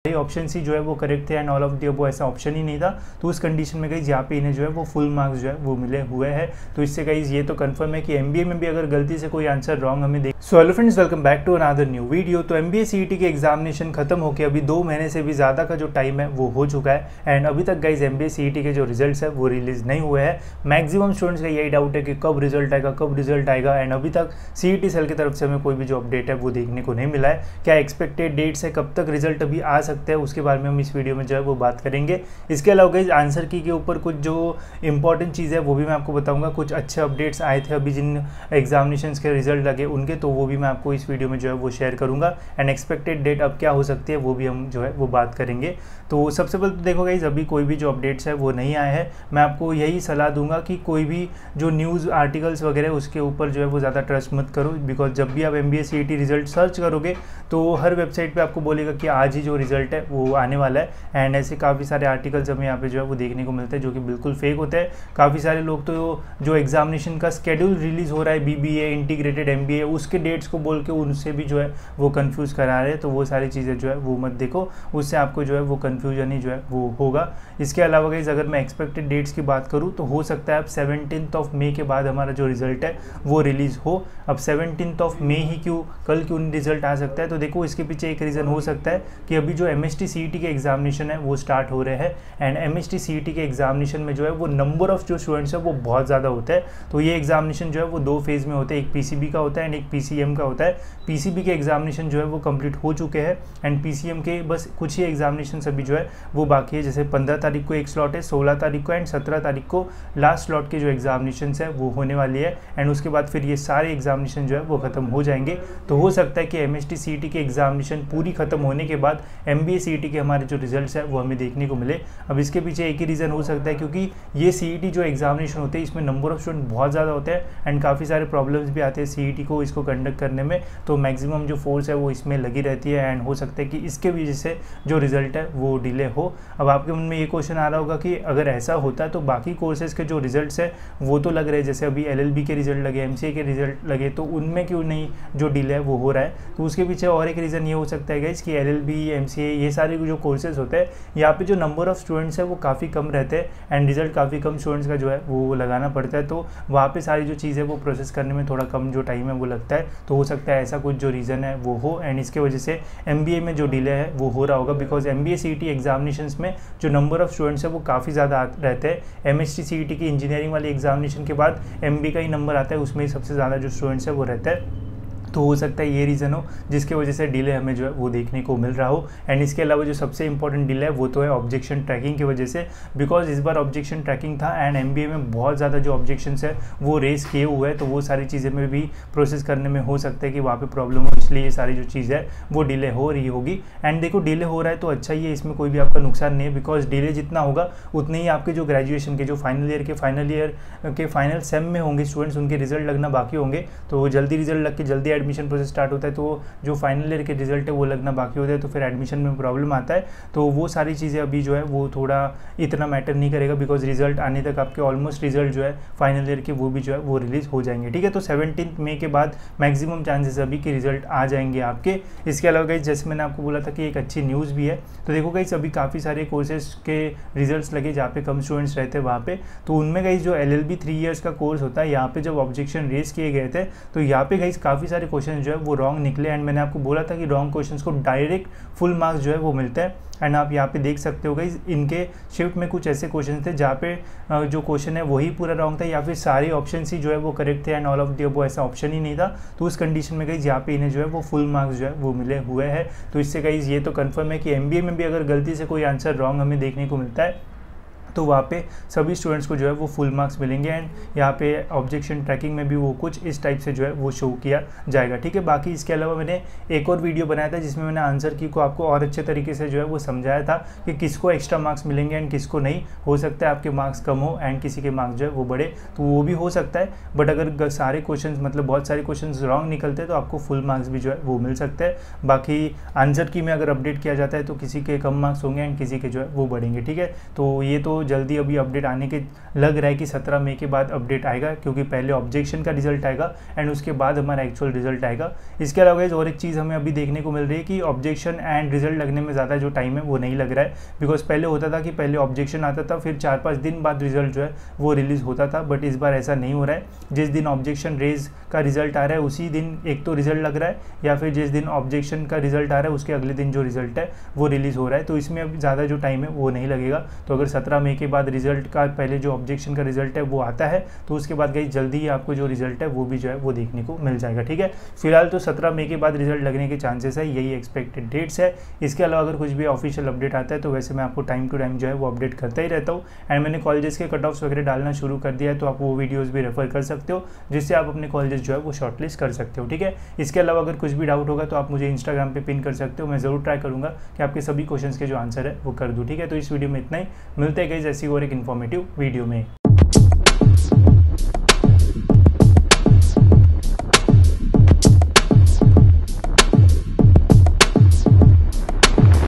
Option C जो है वो करेक्ट थे and all of the above ऐसा ऑप्शन ही नहीं था। तो उस कंडीशन में गाइज यहाँ पे इन्हें जो है वो फुल मार्क्स जो है वो मिले हुए हैं। तो इससे गाइज ये तो कंफर्म है कि एमबीए में भी अगर गलती से कोई आंसर रॉन्ग हमें देख। So hello friends, welcome back to another new video. तो एमबीए सीईटी के एग्जामिनेशन खत्म होकर अभी 2 महीने से भी ज़्यादा का जो टाइम है वो हो चुका है एंड अभी तक गाइज एमबीए सीईटी के जो रिजल्ट्स है वो रिलीज नहीं हुए हैं। मैक्सिमम स्टूडेंट्स का यही डाउट है कि कब रिजल्ट आएगा एंड अभी तक सीईटी सेल की तरफ से हमें कोई भी जो अपडेट है वो देखने को नहीं मिला है। क्या एक्सपेक्टेड डेट्स है, कब तक रिजल्ट अभी आ सकते हैं, उसके बारे में हम इस वीडियो में जो है वो बात करेंगे। इसके अलावा गाइज आंसर की के ऊपर कुछ जो इंपॉर्टेंट चीज़ है वो भी मैं आपको बताऊंगा। कुछ अच्छे अपडेट्स आए थे अभी जिन एग्जामिनेशंस के रिजल्ट लगे उनके, तो वो भी मैं आपको इस वीडियो में जो है वो शेयर करूंगा एंड एक्सपेक्टेड डेट अब क्या हो सकती है वो भी हम जो है वो बात करेंगे। तो सबसे पहले तो देखो गाइज अभी कोई भी जो अपडेट्स है वो नहीं आए हैं। मैं आपको यही सलाह दूंगा कि कोई भी जो न्यूज़ आर्टिकल्स वगैरह उसके ऊपर जो है वो ज़्यादा ट्रस्ट मत करो, बिकॉज जब भी आप एमबीए सीईटी रिजल्ट सर्च करोगे तो हर वेबसाइट पे आपको बोलेगा कि आज ही जो रिजल्ट है वो आने वाला है एंड ऐसे काफ़ी सारे आर्टिकल्स हमें यहाँ पे जो है वो देखने को मिलते हैं जो कि बिल्कुल फेक होते हैं। काफ़ी सारे लोग तो जो एग्जामिनेशन का स्केड्यूल रिलीज़ हो रहा है बीबीए इंटीग्रेटेड एमबीए उसके डेट्स को बोल के उनसे भी जो है वो कंफ्यूज करा रहे हैं। तो वो सारी चीज़ें जो है वो मत देखो, उससे आपको जो है वो कन्फ्यूजन ही जो है वो होगा। इसके अलावा गाइस अगर मैं एक्सपेक्टेड डेट्स की बात करूँ तो हो सकता है अब 17 मई के बाद हमारा जो रिजल्ट है वो रिलीज़ हो। अब 17 मई ही क्यों, कल क्यों रिजल्ट आ सकता है? तो देखो इसके पीछे एक रीज़न हो सकता है कि अभी जो एमएसटी सीईटी के एग्जामिनेशन है वो स्टार्ट हो रहे हैं एंड एमएसटी सीईटी के एग्जामिनेशन में जो है वो नंबर ऑफ जो स्टूडेंट्स है वो बहुत ज़्यादा होता है। तो ये एग्जामिनेशन जो है वो 2 फेज़ में होते हैं, एक पीसीबी का होता है एंड एक पीसीएम का होता है। पीसीबी के एग्जामिनेशन जो है वो कंप्लीट हो चुके हैं एंड पीसीएम के बस कुछ ही एग्जामिनेशन अभी जो है वो बाकी है। जैसे 15 तारीख को एक स्लॉट है, 16 तारीख को एंड 17 तारीख को लास्ट स्लॉट के जो एग्जामिनेशन है वो होने वाली है एंड उसके बाद फिर ये सारे एग्जामिनेशन जो है वो खत्म हो जाएंगे। तो हो सकता है कि एमएसटी सीईटी के एग्जामिनेशन पूरी खत्म होने के बाद एमबीए सीईटी के हमारे जो रिजल्ट्स है वो हमें देखने को मिले। अब इसके पीछे एक ही रीज़न हो सकता है क्योंकि ये सीईटी जो एग्जामिनेशन होते हैं इसमें नंबर ऑफ स्टूडेंट बहुत ज़्यादा होते हैं एंड काफ़ी सारे प्रॉब्लम्स भी आते हैं सीईटी को इसको कंडक्ट करने में। तो मैक्सिमम जो फोर्स है वो इसमें लगी रहती है एंड हो सकता है कि इसके वजह से जो रिजल्ट है वो डिले हो। अब आपके मन में ये क्वेश्चन आ रहा होगा कि अगर ऐसा होता है तो बाकी कोर्सेज के जो रिजल्ट्स है वो तो लग रहे हैं, जैसे अभी एलएलबी के रिजल्ट लगे, एमसीए के रिजल्ट लगे, तो उनमें क्यों नहीं जो डिले है वो हो रहा है? तो उसके पीछे और एक रीज़न ये हो सकता है गाइस कि एलएलबी एमसीए ये सारे जो कोर्सेज होते हैं यहाँ पे जो नंबर ऑफ स्टूडेंट्स है वो काफ़ी कम रहते हैं एंड रिजल्ट काफ़ी कम स्टूडेंट्स का जो है वो लगाना पड़ता है। तो वहाँ पे सारी जो चीज़ें वो प्रोसेस करने में थोड़ा कम जो टाइम है वो लगता है। तो हो सकता है ऐसा कुछ जो रीज़न है वो हो एंड इसके वजह से एमबीए में जो डिले है वो हो रहा होगा, बिकॉज एमबीए सीईटी एग्जामिनेशंस में जो नंबर ऑफ स्टूडेंट्स है वो काफ़ी ज़्यादा रहते हैं। एमएसटी सीईटी की इंजीनियरिंग वाली एग्जामिनेशन के बाद एमबीए का ही नंबर आता है, उसमें सबसे ज़्यादा जो स्टूडेंट्स है वो रहता है। तो हो सकता है ये रीज़न हो जिसके वजह से डिले हमें जो है वो देखने को मिल रहा हो एंड इसके अलावा जो सबसे इंपॉर्टेंट डिले है वो तो है ऑब्जेक्शन ट्रैकिंग की वजह से, बिकॉज इस बार ऑब्जेक्शन ट्रैकिंग था एंड एमबीए में बहुत ज़्यादा जो ऑब्जेक्शंस है वो रेस किए हुए हैं। तो वो सारी चीज़ें में भी प्रोसेस करने में हो सकता है कि वहाँ पे प्रॉब्लम हो, इसलिए ये सारी जो चीज़ है वो डिले हो रही होगी। एंड देखो डिले हो रहा है तो अच्छा ही है, इसमें कोई भी आपका नुकसान नहीं है, बिकॉज डिले जितना होगा उतने ही आपके जो ग्रेजुएशन के जो फाइनल ईयर के फाइनल सेम में होंगे स्टूडेंट्स, उनके रिजल्ट लगना बाकी होंगे। तो जल्दी रिजल्ट लग के जल्दी एडमिशन प्रोसेस स्टार्ट होता है, तो जो फाइनल ईयर के रिजल्ट है वो लगना बाकी होता है, तो फिर एडमिशन में प्रॉब्लम आता है। तो वो सारी चीज़ें अभी जो है वो थोड़ा इतना मैटर नहीं करेगा, बिकॉज रिजल्ट आने तक आपके ऑलमोस्ट रिजल्ट जो है फाइनल ईयर के वो भी जो है वो रिलीज़ हो जाएंगे। ठीक है, तो 17 मई के बाद मैक्सिमम चांसेस अभी के रिजल्ट आ जाएंगे आपके। इसके अलावा गाइस जैसे मैंने आपको बोला था कि एक अच्छी न्यूज़ भी है, तो देखो गाइस अभी काफ़ी सारे कोर्सेज के रिजल्ट्स लगे जहाँ पे कम स्टूडेंट्स रहते हैं वहाँ पे। तो उनमें गाइस जो एलएलबी 3 इयर्स का कोर्स होता है, यहाँ पे जब ऑब्जेक्शन रेज किए गए थे तो यहाँ पे गाइस काफ़ी सारे क्वेश्चन जो है वो रॉन्ग निकले एंड मैंने आपको बोला था कि रॉन्ग क्वेश्चंस को डायरेक्ट फुल मार्क्स जो है वो मिलता है। एंड आप यहाँ पे देख सकते हो गाइस इनके शिफ्ट में कुछ ऐसे क्वेश्चन थे जहाँ पे जो क्वेश्चन है वही पूरा रॉन्ग था या फिर सारे ऑप्शन ही जो है वो करेक्ट थे and all of the above ऐसा ऑप्शन ही नहीं था। तो उस कंडीशन में गाइस यहाँ पे इन्हें जो है वो फुल मार्क्स जो है वो मिले हुए हैं। तो इससे गाइस ये तो कंफर्म है कि एमबीए में भी अगर गलती से कोई आंसर रॉन्ग हमें देखने को मिलता है तो वहाँ पे सभी स्टूडेंट्स को जो है वो फुल मार्क्स मिलेंगे एंड यहाँ पे ऑब्जेक्शन ट्रैकिंग में भी वो कुछ इस टाइप से जो है वो शो किया जाएगा। ठीक है, बाकी इसके अलावा मैंने एक और वीडियो बनाया था जिसमें मैंने आंसर की को आपको और अच्छे तरीके से जो है वो समझाया था कि किसको एक्स्ट्रा मार्क्स मिलेंगे एंड किसको नहीं। हो सकता है आपके मार्क्स कम हो एंड किसी के मार्क्स जो है वो बढ़े, तो वो भी हो सकता है। बट अगर सारे क्वेश्चन मतलब बहुत सारे क्वेश्चन रॉन्ग निकलते हैं तो आपको फुल मार्क्स भी जो है वो मिल सकते हैं। बाकी आंसर की में अगर अपडेट किया जाता है तो किसी के कम मार्क्स होंगे एंड किसी के जो है वो बढ़ेंगे। ठीक है, तो ये तो तो जल्दी अभी अपडेट आने के लग रहा है कि 17 मई के बाद अपडेट आएगा, क्योंकि पहले ऑब्जेक्शन का रिजल्ट आएगा एंड उसके बाद हमारा एक्चुअल रिजल्ट आएगा। इसके अलावा और एक चीज़ हमें अभी देखने को मिल रही है कि ऑब्जेक्शन एंड रिजल्ट लगने में ज़्यादा जो टाइम है वो नहीं लग रहा है, बिकॉज पहले होता था कि पहले ऑब्जेक्शन आता था फिर 4-5 दिन बाद रिजल्ट जो है वो रिलीज़ होता था, बट इस बार ऐसा नहीं हो रहा है। जिस दिन ऑब्जेक्शन रेज का रिजल्ट आ रहा है उसी दिन एक तो रिजल्ट लग रहा है, या फिर जिस दिन ऑब्जेक्शन का रिजल्ट आ रहा है उसके अगले दिन जो रिजल्ट है वो रिलीज़ हो रहा है। तो इसमें अब ज़्यादा जो टाइम है वो नहीं लगेगा। तो अगर 17 मई के बाद रिजल्ट का पहले जो ऑब्जेक्शन का रिजल्ट है वो आता है तो उसके बाद गाइस जल्दी ही आपको जो रिजल्ट है वो भी जो है वो देखने को मिल जाएगा। ठीक है, फिलहाल तो 17 मई के बाद रिजल्ट लगने के चांसेस है, यही एक्सपेक्टेड डेट्स है। इसके अलावा अगर कुछ भी ऑफिशियल अपडेट आता है तो वैसे मैं आपको टाइम टू टाइम जो है वो अपडेट करता ही रहता हूँ। एंड मैंने कॉलेजेस के कट ऑफ्स वगैरह डालना शुरू कर दिया है, तो आप वो वीडियोज़ भी रेफर कर सकते हो, जिससे आप अपने कॉलेजेस जो है वो शॉर्टलिस्ट कर सकते हो। ठीक है, इसके अलावा अगर कुछ भी डाउट होगा तो आप मुझे इंस्टाग्राम पे पिन कर सकते हो, मैं ज़रूर ट्राई करूँगा कि आपके सभी क्वेश्चंस के जो आंसर है वो कर दूँ। ठीक है, तो इस वीडियो में इतना ही, मिलते हैं गाइस ऐसी और एक इन्फॉर्मेटिव वीडियो में।